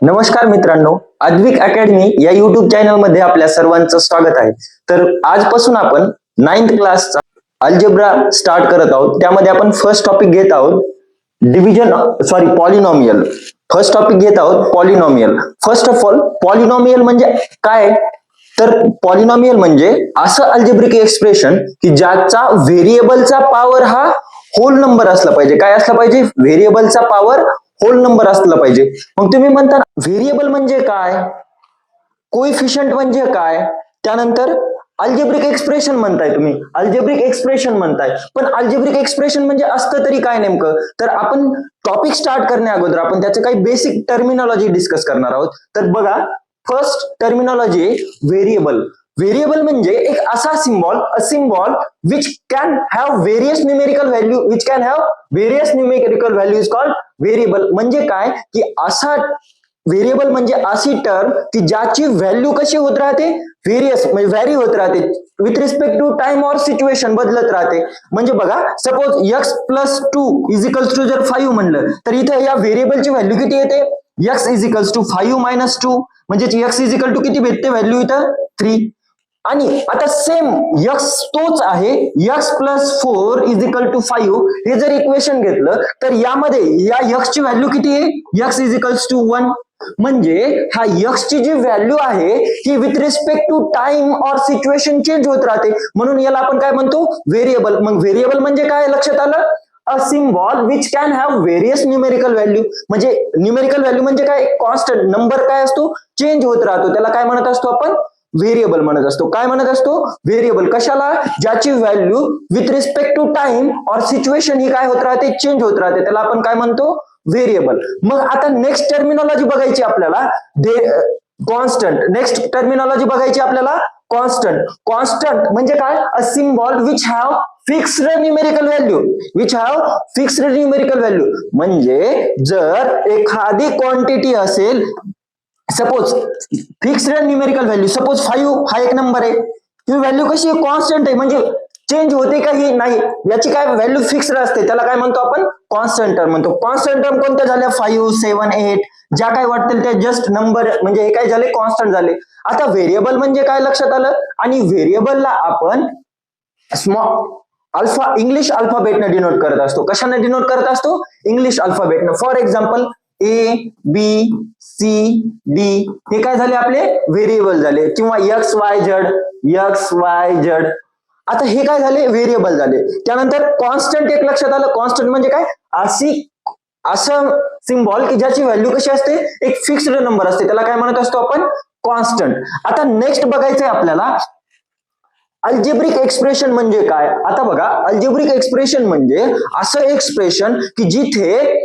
नमस्कार मित्रांनो, अद्विक अकॅडमी या युट्यूब चॅनल मध्ये आपल्या सर्वांचं स्वागत आहे. तर आजपासून आपण 9th क्लासचा अल्जेब्रा स्टार्ट करत आहोत. त्यामध्ये आपण फर्स्ट टॉपिक घेत आहोत पॉलिनॉमियल. फर्स्ट टॉपिक घेत आहोत polynomial. First of all polynomial म्हणजे काय? तर पॉलिनॉमियल म्हणजे असं अल्जेब्रिक एक्सप्रेशन की ज्याचा व्हेरिएबलचा पॉवर हा होल नंबर असला पाहिजे. काय असला पाहिजे? व्हेरिएबलचा पॉवर होल नंबर असला पाहिजे. मग तुम्ही म्हणता व्हेरिएबल म्हणजे काय, कोइफिशियंट म्हणजे काय, त्यानंतर अल्जेब्रिक एक्सप्रेशन म्हणताय, तुम्ही अल्जेब्रिक एक्सप्रेशन म्हणताय, पण अल्जेब्रिक एक्सप्रेशन म्हणजे असतं तरी काय नेमकं? तर आपण टॉपिक स्टार्ट करण्या अगोदर आपण त्याचे काही बेसिक टर्मिनॉलॉजी डिस्कस करणार आहोत. तर बघा, फर्स्ट टर्मिनॉलॉजी व्हेरिएबल. व्हेरिएबल म्हणजे एक असा symbol, a symbol which can have various numerical value, which can have various numerical value is called variable. म्हणजे काय की असा व्हेरिएबल म्हणजे अशी टर्म की ज्याची व्हॅल्यू कशी होत राहते, व्हेरियस म्हणजे व्हॅरी होत राहते विथ रिस्पेक्ट टू टाइम और सिच्युएशन, बदलत राहते. म्हणजे बघा, suppose x plus 2 is equals to जर 5 म्हणलं तर इथे या व्हेरिएबलची व्हॅल्यू किती येते? x is equals to 5 minus 2, म्हणजे x इज इक्वल टू किती भेटते व्हॅल्यू इथं? 3. आणि आता सेम x तोच आहे, x plus 4 is equal to 5. हे जर इक्वेशन घेतलं तर यामध्ये या x ची व्हॅल्यू किती आहे? x is equals to 1. म्हणजे हा x ची जी व्हॅल्यू आहे ती विथ रिस्पेक्ट टू टाइम और सिच्युएशन चेंज होत राहते, म्हणून याला आपण काय म्हणतो? व्हेरिएबल. मग व्हेरिएबल म्हणजे काय? लक्षात आलं? अ symbol which can have various numerical value. म्हणजे न्यूमेरिकल व्हॅल्यू म्हणजे काय? कॉन्स्टंट नंबर काय असतो? चेंज होत राहतो, त्याला काय म्हणत असतो आपण? व्हेरिएबल म्हणत असतो. काय म्हणत असतो? व्हेरिएबल. कशाला? ज्याची value with respect to time और सिच्युएशन ही काय होत राहते? चेंज होत राहते, त्याला आपण काय म्हणतो? व्हेरिएबल. मग आता नेक्स्ट टर्मिनॉलॉजी बघायची आपल्याला, कॉन्स्टंट. नेक्स्ट टर्मिनॉलॉजी बघायची आपल्याला कॉन्स्टंट. कॉन्स्टंट म्हणजे काय? अ symbol which have fixed numerical value, which have fixed numerical value. म्हणजे जर एखादी क्वांटिटी असेल, suppose fixed numerical value, suppose 5 हा एक नंबर आहे, ही व्हॅल्यू कशी आहे? कॉन्स्टंट आहे, म्हणजे चेंज होते का? ही नाही, याची काय व्हॅल्यू फिक्स्ड असते, त्याला काय म्हणतो आपण? कॉन्स्टंट टर्म म्हणतो. कॉन्स्टंट टर्म कोणत्या झाल्या? 5, 7, 8 ज्या काय वाटतील त्या जस्ट नंबर, म्हणजे हे काय झाले? कॉन्स्टंट झाले. आता व्हेरिएबल म्हणजे काय? लक्षात आलं? आणि व्हेरिएबलला आपण स्मॉल अल्फा इंग्लिश अल्फाबेटने डिनोट करत असतो. कशाने डिनोट करत असतो? इंग्लिश अल्फाबेटने. For example A, B, C, D हे काय झाले? आपले व्हेरिएबल झाले. किंवा एक्स वाय झेड. आता हे काय झाले? व्हेरिएबल झाले. त्यानंतर कॉन्स्टंट एक लक्षात आलं. कॉन्स्टंट म्हणजे काय? असं सिम्बॉल की ज्याची व्हॅल्यू कशी असते? एक फिक्स्ड नंबर असते, त्याला काय म्हणत असतो आपण? कॉन्स्टंट. आता नेक्स्ट बघायचंय आपल्याला अल्जेब्रिक एक्सप्रेशन म्हणजे काय. आता बघा, अल्जेब्रिक एक्सप्रेशन म्हणजे असं एक्सप्रेशन की जिथे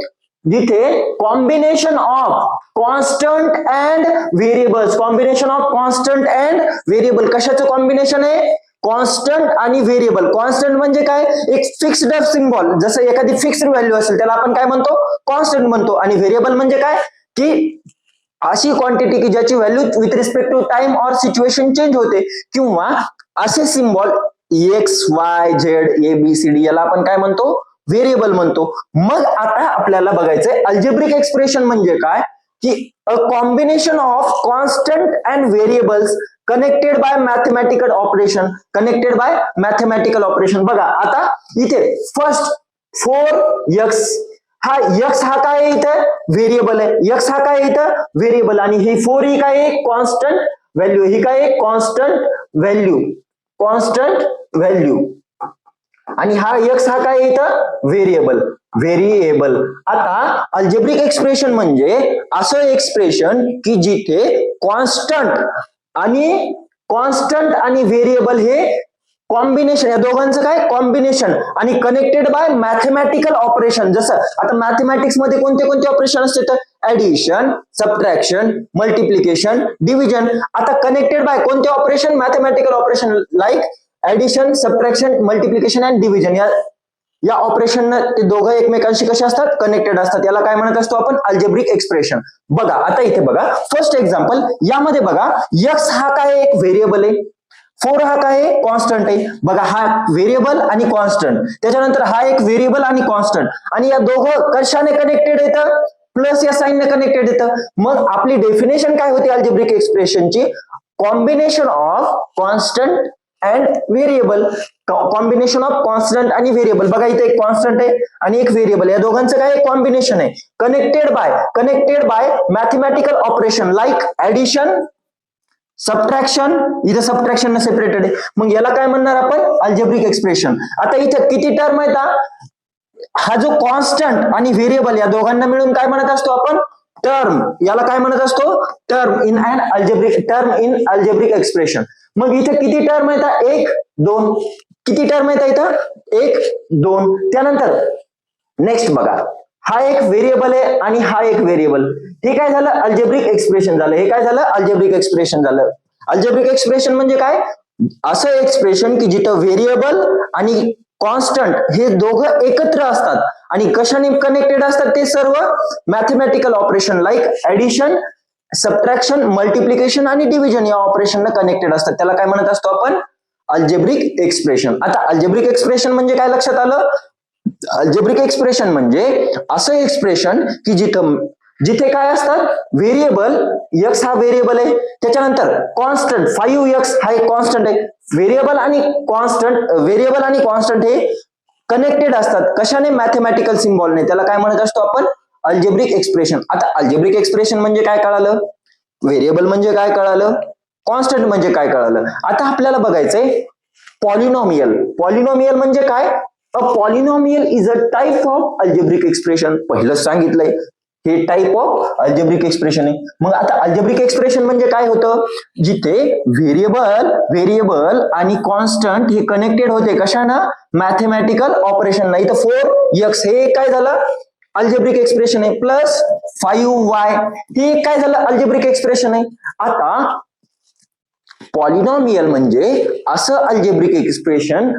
combination of constant and variables, combination of constant and variable. कशाचं कॉम्बिनेशन आहे? कॉन्स्टंट आणि व्हेरिएबल. कॉन्स्टंट म्हणजे काय? एक फिक्स्ड सिम्बॉल, जसं एखादी फिक्स्ड व्हॅल्यू असेल त्याला आपण काय म्हणतो? कॉन्स्टंट म्हणतो. आणि व्हेरिएबल म्हणजे काय? की अशी क्वांटिटी की ज्याची value with respect to time और सिच्युएशन चेंज होते, किंवा असे symbol X Y Z A B C D याला आपण काय म्हणतो? व्हेरिएबल म्हणतो. मग आता आपल्याला बघायचंय अल्जेब्रिक एक्सप्रेशन म्हणजे काय, की a combination of constant and variables connected by mathematical operation. Connected by mathematical operation. बघा आता इथे फर्स्ट 4x हा x हा काय आहे? इथं व्हेरिएबल आहे. x हा काय आहे? इथं व्हेरिएबल. आणि ही 4 ही काय आहे? Constant value. ही काय आहे? Constant value. Constant value. आणि हा x हा काय इथं? व्हेरिएबल. व्हेरिएबल. आता अल्जेब्रिक एक्सप्रेशन म्हणजे असं एक्सप्रेशन की जिथे कॉन्स्टंट आणि व्हेरिएबल हे कॉम्बिनेशन, या दोघांचं काय? कॉम्बिनेशन. आणि कनेक्टेड बाय मॅथमॅटिकल ऑपरेशन. जसं आता मॅथमॅटिक्स मध्ये कोणते कोणते ऑपरेशन असते? तर ऍडिशन, सबट्रॅक्शन, मल्टिप्लिकेशन, डिव्हिजन. आता कनेक्टेड बाय कोणते operation? Mathematical operation like addition, subtraction, multiplication and division. या ऑपरेशन ते दोघं एकमेकांशी कसे असतात? कनेक्टेड असतात. याला काय म्हणत असतो आपण? Algebraic expression. बघा आता इथे बघा, फर्स्ट एक्झाम्पल यामध्ये बघा, x हा काय? एक व्हेरिएबल आहे. 4 हा काय आहे? कॉन्स्टंट आहे. बघा, हा व्हेरिएबल आणि कॉन्स्टंट. त्याच्यानंतर हा एक व्हेरिएबल आणि कॉन्स्टंट. आणि या दोघं कशाने कनेक्टेड आहेत? प्लस या साईनने कनेक्टेड येतं. मग आपली डेफिनेशन काय होती अल्जेब्रिक एक्सप्रेशनची? Combination of constant and variable. Combination of constant आणि व्हेरिएबल. बघा इथे एक कॉन्स्टंट आहे आणि एक व्हेरिएबल, या दोघांचं काय कॉम्बिनेशन आहे. Connected by mathematical operation like addition, subtraction. इथे सबट्रॅक्शन सेपरेटेड आहे, मग याला काय म्हणणार आपण? Algebraic expression. आता इथे किती टर्म आहेत? हा जो कॉन्स्टंट आणि व्हेरिएबल या दोघांना मिळून काय म्हणत असतो आपण? टर्म. याला काय म्हणत असतो? Term in algebraic expression. मग इथे किती टर्म आहेत? 1 2. किती टर्म आहेत इथं? 1 2. त्यानंतर नेक्स्ट बघा, हा एक व्हेरिएबल आहे आणि हा एक व्हेरिएबल. हे काय झालं? अल्जेब्रिक एक्सप्रेशन झालं. हे काय झालं? अल्जेब्रिक एक्सप्रेशन झालं. अल्जेब्रिक एक्सप्रेशन म्हणजे काय? असं एक्सप्रेशन की जिथं व्हेरिएबल आणि कॉन्स्टंट हे दोघं एकत्र असतात आणि कशाने कनेक्टेड असतात? ते सर्व mathematical operation like addition, subtraction, multiplication आणि डिव्हिजन या ऑपरेशनला कनेक्टेड असतात. त्याला काय म्हणत असतो आपण? Algebraic expression. आता अल्जेब्रिक एक्सप्रेशन म्हणजे काय लक्षात आलं? अल्जेब्रिक एक्सप्रेशन म्हणजे असं एक्सप्रेशन की जिथे काय असतात? व्हेरिएबल, x हा व्हेरिएबल आहे, त्याच्यानंतर कॉन्स्टंट 5x हा एक कॉन्स्टंट आहे. व्हेरिएबल आणि कॉन्स्टंट हे कनेक्टेड असतात. कशाने? मॅथमॅटिकल सिम्बॉलने. त्याला काय म्हणत असतो आपण? Algebraic expression. आता अल्जेब्रिक एक्सप्रेशन म्हणजे काय कळालं? व्हेरिएबल म्हणजे काय कळालं? कॉन्स्टंट म्हणजे काय कळालं? आता आपल्याला बघायचंय पॉलिनॉमियल. पॉलिनॉमियल म्हणजे काय? अ polynomial is a type of algebraic expression. पहिलंच सांगितलंय हे टाइप ऑफ अल्जेब्रिक एक्सप्रेशन आहे. मग आता अल्जेब्रिक एक्सप्रेशन म्हणजे काय होतं? जिथे व्हेरिएबल आणि कॉन्स्टंट हे कनेक्टेड होते कशानं? Mathematical operation. नाही तर 4x हे काय झालं? अल्जेब्रिक एक्सप्रेशन आहे. प्लस 5y हे काय झालं? अल्जेब्रिक एक्सप्रेशन आहे. आता पॉलिनॉमियल म्हणजे असं algebraic expression.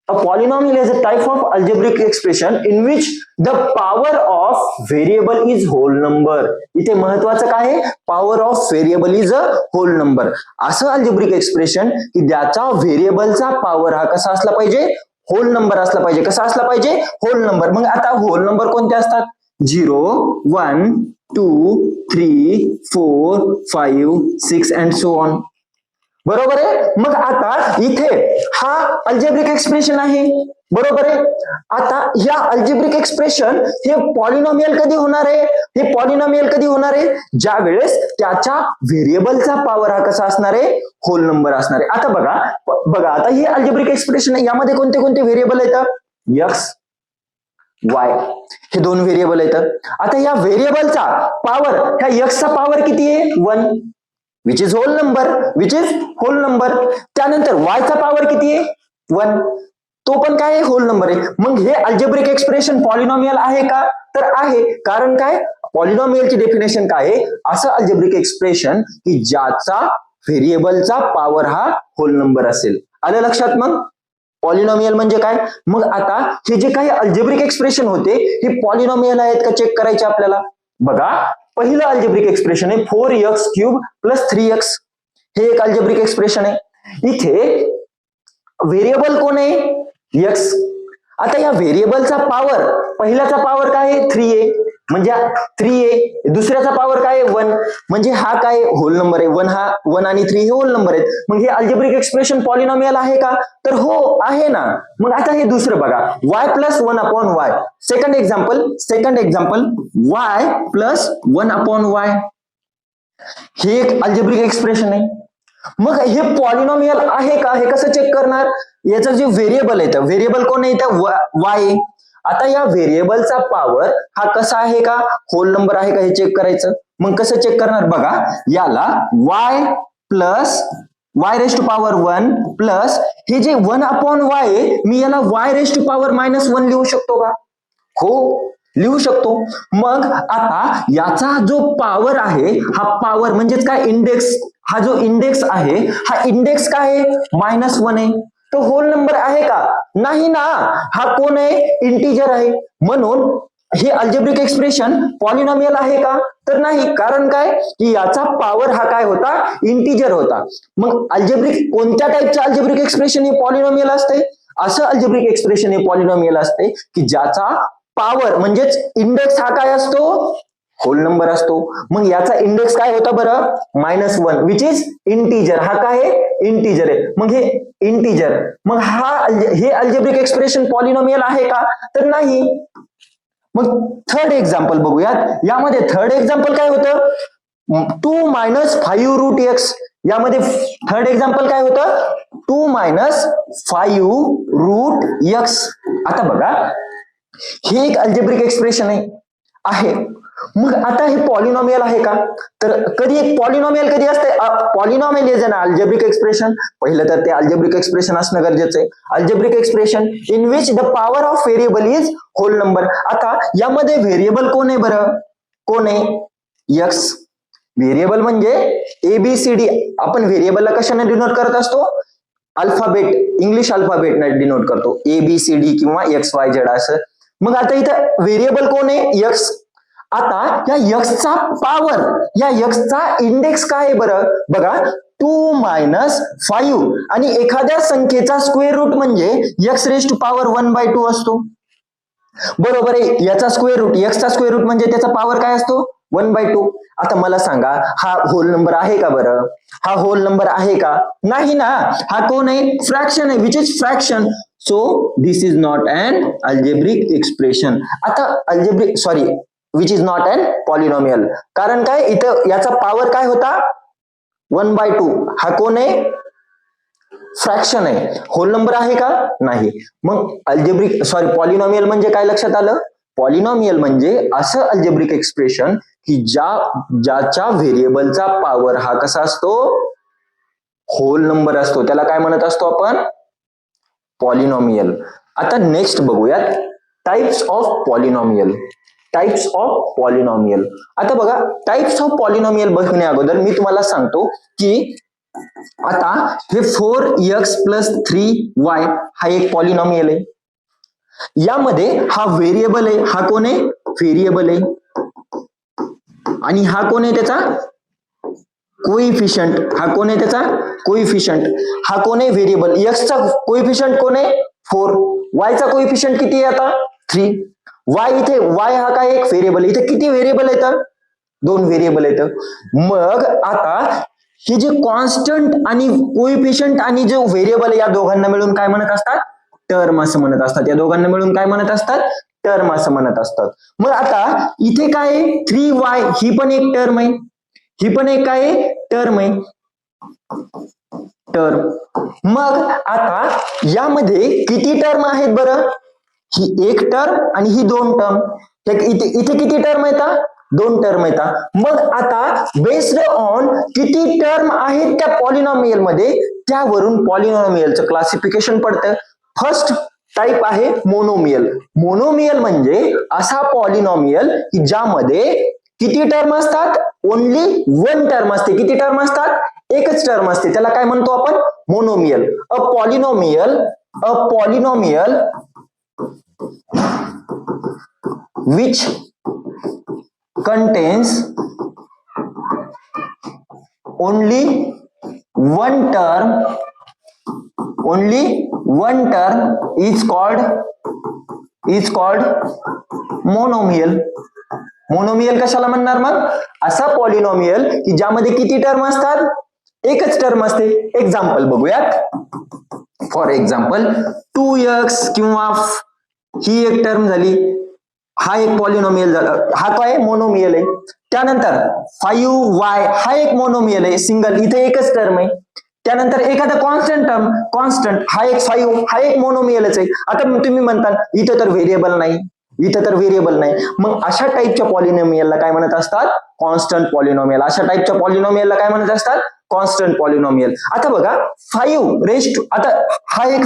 A polynomial is a type of algebraic expression in which the power of variable is whole number. इथे महत्वाचं काय आहे? Power of variable is a whole number. असं अल्जेब्रिक एक्सप्रेशन की ज्याचा व्हेरिएबलचा पॉवर हा कसा असला पाहिजे? होल नंबर असला पाहिजे. कसा असला पाहिजे? Whole number. मग आता होल नंबर कोणते असतात? 0 1 2 3 4 5 6 अँड सो ऑन. बरोबर आहे. मग आता इथे हा अल्जेब्रिक एक्सप्रेशन आहे. बरोबर आहे. आता या अल्जेब्रिक एक्सप्रेशन हे पॉलिनॉमियल कधी होणार आहे? हे पॉलिनॉमियल कधी होणार आहे? ज्या वेळेस त्याच्या व्हेरिएबलचा पॉवर हा कसा असणार आहे? होल नंबर असणार आहे. आता बघा आता हे अल्जेब्रिक एक्सप्रेशन आहे, यामध्ये कोणते कोणते व्हेरिएबल आहेत? x y हे दोन व्हेरिएबल आहेत. आता या व्हेरिएबलचा पॉवर, ह्या x चा पॉवर किती आहे? 1 which is whole number. त्यानंतर y चा पॉवर किती आहे? 1. तो पण काय आहे? होल नंबर आहे. मग हे अल्जेब्रिक एक्सप्रेशन पॉलिनॉमियल आहे का? तर आहे. कारण काय? पॉलिनॉमियलची डेफिनेशन काय आहे? असं अल्जेब्रिक एक्सप्रेशन की ज्याचा व्हेरिएबलचा पॉवर हा होल नंबर असेल. आलं लक्षात? मग पॉलिनॉमियल म्हणजे काय? मग आता हे जे काही अल्जेब्रिक एक्सप्रेशन होते हे पॉलिनॉमियल आहेत का चेक करायचे आपल्याला. बघा, पहिलं अल्जेब्रिक एक्सप्रेशन आहे 4x³ प्लस 3x. हे एक अल्जेब्रिक एक्सप्रेशन आहे. इथे व्हेरिएबल कोण आहे? x. आता या व्हेरिएबलचा पॉवर, पहिल्याचा पॉवर काय आहे? 3a म्हणजे 3a. दुसऱ्याचा पॉवर काय आहे? 1 म्हणजे हा काय? होल नंबर आहे. 1 आणि 3 हे होल नंबर आहेत. मग हे अल्जेब्रिक एक्सप्रेशन पॉलिनॉमियल आहे का? तर हो आहे ना. मग आता हे दुसरं बघा, y plus 1/y. Second example y plus 1/y. हे एक अल्जेब्रिक एक्सप्रेशन आहे. मग हे पॉलिनॉमियल आहे का? हे कसं चेक करणार? याचं जे व्हेरिएबल आहे, व्हेरिएबल कोण आहे? y. आता या व्हेरिएबलचा पॉवर हा कसा आहे का? होल नंबर आहे का? हे चेक करायचं. मग कसं चेक करणार? बघा, याला y plus y raised to power 1 plus हे जे 1/y आहे, मी याला y रेस्ट टू पॉवर -1 लिहू शकतो का? हो, लिहू शकतो. मग आता याचा जो पॉवर आहे, हा पॉवर म्हणजेच काय? इंडेक्स. हा जो इंडेक्स आहे, हा इंडेक्स काय आहे? -1 आहे. तो होल नंबर आहे का? नाही ना. हा कोण आहे? इंटिजर आहे. म्हणून हे अल्जेब्रिक एक्सप्रेशन पॉलिनॉमियल आहे का? तर नाही. कारण काय? की याचा पॉवर हा काय होता? इंटिजर होता. मग कोणत्या टाईपचं अल्जेब्रिक एक्सप्रेशन हे पॉलिनॉमियल असते? असं अल्जेब्रिक एक्सप्रेशन हे पॉलिनॉमियल असते की ज्याचा पॉवर म्हणजेच इंडेक्स हा काय असतो, होल नंबर असतो. मग याचा इंडेक्स काय होता बरं, -1 विच इज इंटीजर. हा काय आहे, इंटीजर आहे. मग हे इंटीजर, मग हे अल्जेब्रिक एक्सप्रेशन पॉलिनॉमियल आहे का, तर नाही. मग थर्ड एक्झाम्पल बघूयात. यामध्ये थर्ड एक्झाम्पल काय होतं, 2 - 5 रूट एक्स. यामध्ये थर्ड एक्झाम्पल काय होतं, 2 - 5 रूट एक्स. आता बघा, हे एक अल्जेब्रिक एक्सप्रेशन आहे. मग आता हे पॉलिनॉमियल आहे का, तर कधी पॉलिनॉमियल कधी असते, polynomial is an algebraic expression. पहिलं तर ते अल्जेब्रिक एक्सप्रेशन असणं गरजेचं आहे. Algebraic expression in which the power of variable is whole number. आता यामध्ये व्हेरिएबल कोण आहे बरं, कोण आहे, एक्स. व्हेरिएबल म्हणजे एबीसीडी. आपण व्हेरिएबलला कशाने डिनोट करत असतो, अल्फाबेट, इंग्लिश अल्फाबेटने डिनोट करतो, एबीसीडी किंवा XYZ असं. मग आता इथं व्हेरिएबल कोण आहे, एक्स. आता या एक्सचा पॉवर, या एक्सचा इंडेक्स काय आहे बरं, बघा 2 - 5 आणि एखाद्या संख्येचा स्क्वेअर रूट म्हणजे x⁻1/2 असतो. बरोबर आहे. याचा स्क्वेअर रूट, एक्सचा स्क्वेअर रूट म्हणजे त्याचा पॉवर काय असतो, 1/2. आता मला सांगा, हा होल नंबर आहे का बरं, हा होल नंबर आहे का, नाही ना. हा कोण आहे, फ्रॅक्शन आहे, which is fraction. So this is not an algebraic expression. आता algebraic, sorry, which is not an polynomial. कारण काय, इथं याचा पॉवर काय होता, 1/2. हा कोण आहे, फ्रॅक्शन आहे. होल नंबर आहे का, नाही. मग अल्जेब्रिक, सॉरी, पॉलिनॉमियल म्हणजे काय लक्षात आलं, पॉलिनॉमियल म्हणजे असं अल्जेब्रिक एक्सप्रेशन की ज्याच्या व्हेरिएबलचा पॉवर हा कसा असतो, होल नंबर असतो. त्याला काय म्हणत असतो आपण, पॉलिनॉमियल. आता नेक्स्ट बघूयात types of polynomial. Types of polynomial. आता बघा, टाइप्स ऑफ पॉलिनॉमियल बघण्या अगोदर मी तुम्हाला सांगतो की आता हे 4x + 3y हा एक पॉलिनॉमियल आहे. यामध्ये हा व्हेरिएबल आहे, हा कोण आहे, व्हेरिएबल आहे. आणि हा कोण आहे, त्याचा कोइफिशियंट. हा कोण आहे, त्याचा कोइफिशियंट. हा कोण आहे, व्हेरिएबल. एक्सचा कोइफिशियंट कोण आहे, 4. वायचा कोइफिशियंट किती आहे आता, 3. वाय इथे, वाय हा काय, एक व्हेरिएबल. इथे किती व्हेरिएबल आहेत, 2 व्हेरिएबल आहेत. मग आता हे जे कॉन्स्टंट आणि कोइफिशियंट आणि जो व्हेरिएबल या दोघांना मिळून काय म्हणत असतात, टर्म असं म्हणत असतात. या दोघांना मिळून काय म्हणत असतात, टर्म असं म्हणत असतात. मग आता इथे काय, 3y ही पण एक टर्म आहे, ही पण एक काय टर्म आहे, टर्म. मग आता यामध्ये किती टर्म आहेत बरं, ही एक टर्म आणि ही 2 टर्म. इथे किती टर्म आहेत, 2 टर्म येतात. मग आता बेस्ड ऑन किती टर्म आहेत त्या पॉलिनॉमियल मध्ये, त्यावरून पॉलिनॉमियलचं क्लासिफिकेशन पडतं. फर्स्ट टाइप आहे मोनोमियल. मोनोमियल म्हणजे असा पॉलिनॉमियल की ज्यामध्ये किती टर्म असतात, ओनली 1 टर्म असते. किती टर्म असतात, एकच टर्म असते. त्याला काय म्हणतो आपण, monomial. A polynomial which contains only one term is called monomial. Monomial कशाला म्हणणार, मग असा पॉलिनॉमियल की ज्यामध्ये किती टर्म असतात, एकच टर्म असते. एक्झाम्पल बघूयात. फॉर एक्झाम्पल 2x किंवा ही एक टर्म झाली, हा एक पॉलिनॉमियल झाला, हा काय मोनोमियल आहे. त्यानंतर 5y हा एक मोनोमियल आहे, सिंगल, इथे एकच टर्म आहे. त्यानंतर एखादा कॉन्स्टंट टर्म, कॉन्स्टंट, हा एक 5 हा एक मोनोमियलच आहे. आता तुम्ही म्हणता इथं तर व्हेरिएबल नाही, इथं तर व्हेरिएबल नाही. मग अशा टाईपच्या पॉलिनॉमियलला काय म्हणत असतात, कॉन्स्टंट पॉलिनॉमियल. अशा टाईपच्या पॉलिनॉमियलला काय म्हणत असतात, कॉन्स्टंट पॉलिनॉमियल. आता बघा 5 आता हा एक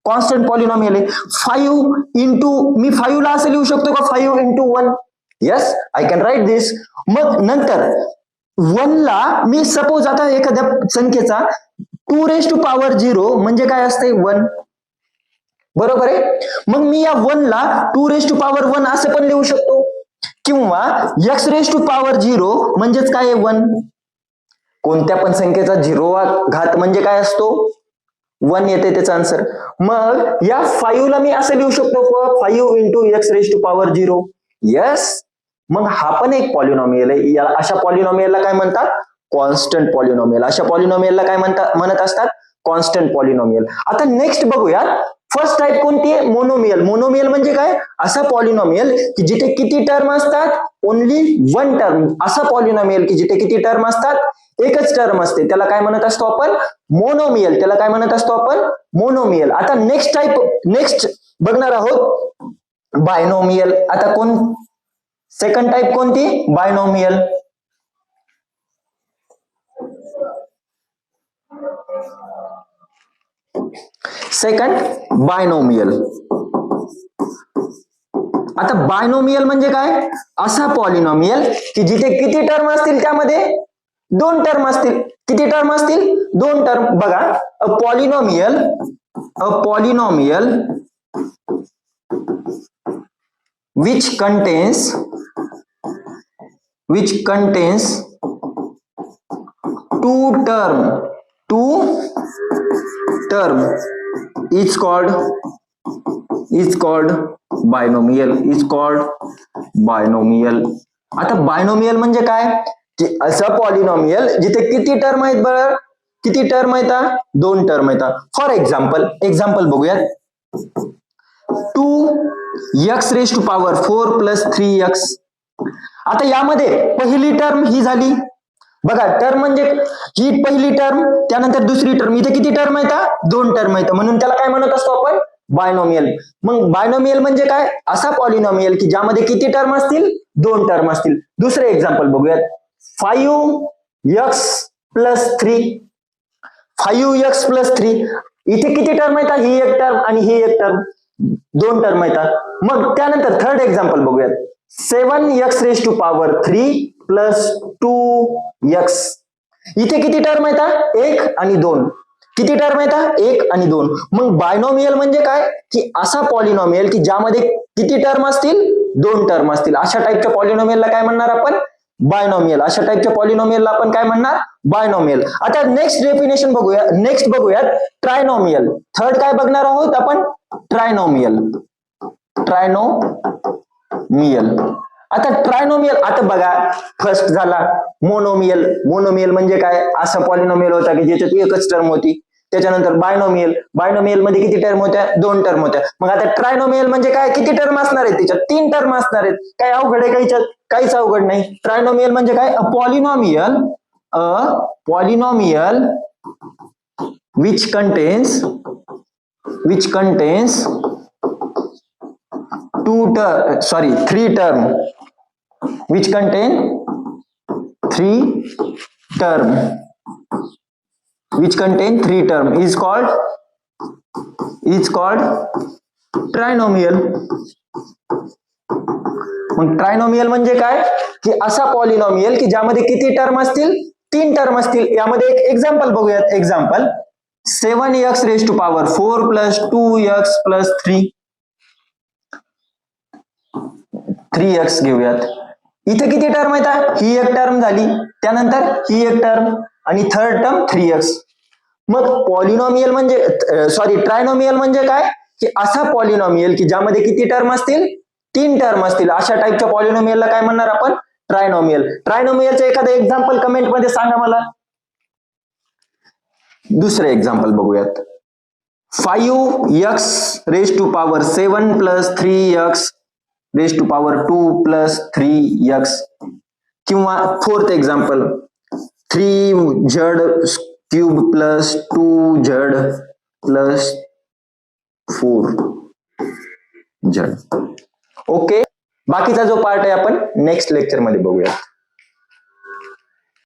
कॉन्स्टंट पॉलिनॉमियल आहे. 5 इंटू, मी 5 ला असं लिहू शकतो का, 5 × 1. येस, आय कॅन राईट दिस. मग नंतर 1 ला मी सपोज आता एखाद्या संख्येचा 2⁻0 म्हणजे काय असते, 1. बरोबर आहे. मग मी या 1 ला 2⁻1 असं पण लिहू शकतो, किंवा x⁻0 म्हणजेच काय, 1. कोणत्या पण संख्येचा 0वा घात म्हणजे काय असतो, 1 येते त्याचा आन्सर. मग या 5 ला मी असं लिहू शकतो 5 into X raise to power 0. Yes. मग हा पण एक पॉलिनॉमियल आहे. या अशा पॉलिनॉमियलला काय म्हणतात? Constant polynomial. अशा पॉलिनॉमियलला काय म्हणत असतात? Constant polynomial. आता नेक्स्ट बघूया. फर्स्ट टाइप कोणती आहे? मोनोमियल. मोनोमियल म्हणजे काय? असा पॉलिनॉमियल की जिथे किती टर्म असतात? Only 1 term. असा पॉलिनॉमियल की जिथे किती टर्म असतात? एकच टर्म असते. त्याला काय म्हणत असतो आपण? मोनोमियल. त्याला काय म्हणत असतो आपण? मोनोमियल. आता नेक्स्ट बघणार आहोत बायनोमियल. आता सेकंड टाइप कोणती? बायनोमियल. Second binomial. आता बायनोमियल म्हणजे काय? असा पॉलिनॉमियल की जिथे किती टर्म असतील? त्यामध्ये 2 टर्म असतील. किती टर्म असतील? 2 टर्म. बघा, अ polynomial which contains two term is called binomial. आता बायनोमियल म्हणजे काय? की असं पॉलिनॉमियल जिथे किती टर्म आहेत बरं? किती टर्म आहेत? 2 टर्म आहेत. फॉर एक्झाम्पल बघूयात. 2x raise to power 4 plus 3x. आता यामध्ये पहिली टर्म ही झाली. बघा, टर्म म्हणजे ही पहिली टर्म, त्यानंतर दुसरी टर्म. इथे किती टर्म आहेत? 2 टर्म आहेत. म्हणून त्याला काय म्हणत असतो आपण? बायनोमियल. मग बायनोमियल म्हणजे काय? असा पॉलिनॉमियल की ज्यामध्ये किती टर्म असतील? 2 टर्म असतील. दुसरे एक्झाम्पल बघूयात. 5x plus 3. 5x plus 3. इथे किती टर्म आहेत? ही एक टर्म आणि ही एक टर्म. 2 टर्म आहेत. मग त्यानंतर थर्ड एक्झाम्पल बघूयात. 7x raise to power 3 plus 2x. इथे किती टर्म आहेत? 1 आणि 2. किती टर्म आहेत? 1 आणि 2. मग बायनोमियल म्हणजे काय? की असा पॉलिनॉमियल की ज्यामध्ये किती टर्म असतील? 2 टर्म असतील. अशा टाइपच्या पॉलिनॉमियलला काय म्हणणार आपण? बायनोमियल. अशा टाइपच्या पॉलिनॉमियलला आपण काय म्हणणार? बायनोमियल. आता नेक्स्ट डेफिनेशन बघूयात ट्रायनोमियल. थर्ड काय बघणार आहोत आपण? ट्रायनोमियल. आता ट्रायनोमियल. आता बघा, फर्स्ट झाला मोनोमियल. मोनोमियल म्हणजे काय? असा पॉलिनॉमियल होता की ज्याच्यात एकच टर्म होती. त्याच्यानंतर बायनोमियल मध्ये किती टर्म होत्या? 2 टर्म होत्या. मग आता ट्रायनोमियल म्हणजे काय? किती टर्म असणार आहेत? त्याच्यात 3 टर्म असणार आहेत. काय अवघड आहे? काहीच अवघड नाही. ट्रायनोमियल म्हणजे काय? अ polynomial which contains three term. Which contain 3 term. is called ट्रायनोमियल. मग ट्रायनोमियल म्हणजे काय? की असा पॉलिनॉमियल की ज्यामध्ये किती टर्म असतील? 3 टर्म असतील. यामध्ये एक एक्झाम्पल बघूयात. Example 7x raise to power 4 plus 2x plus 3x घेऊयात. इथे किती टर्म आहेत? ही एक टर्म झाली, त्यानंतर ही एक टर्म आणि थर्ड टर्म 3x. मग पॉलिनॉमियल म्हणजे ट्रायनोमियल म्हणजे काय? की असा पॉलिनॉमियल की ज्यामध्ये किती टर्म असतील? 3 टर्म असतील. अशा टाइपच्या पॉलिनॉमियलला काय म्हणणार आपण? ट्रायनोमियल. ट्रायनोमियलचं एखादं एक्झाम्पल कमेंट मध्ये सांगा मला. दुसरे एक्झाम्पल बघूयात. 5x raise to power 7 plus 3x raise to power 2 plus 3x. किंवा fourth example 3z cube plus 2z plus 4z. Okay, बाकीचा जो पार्ट आहे आपण नेक्स्ट लेक्चर मध्ये बघूया.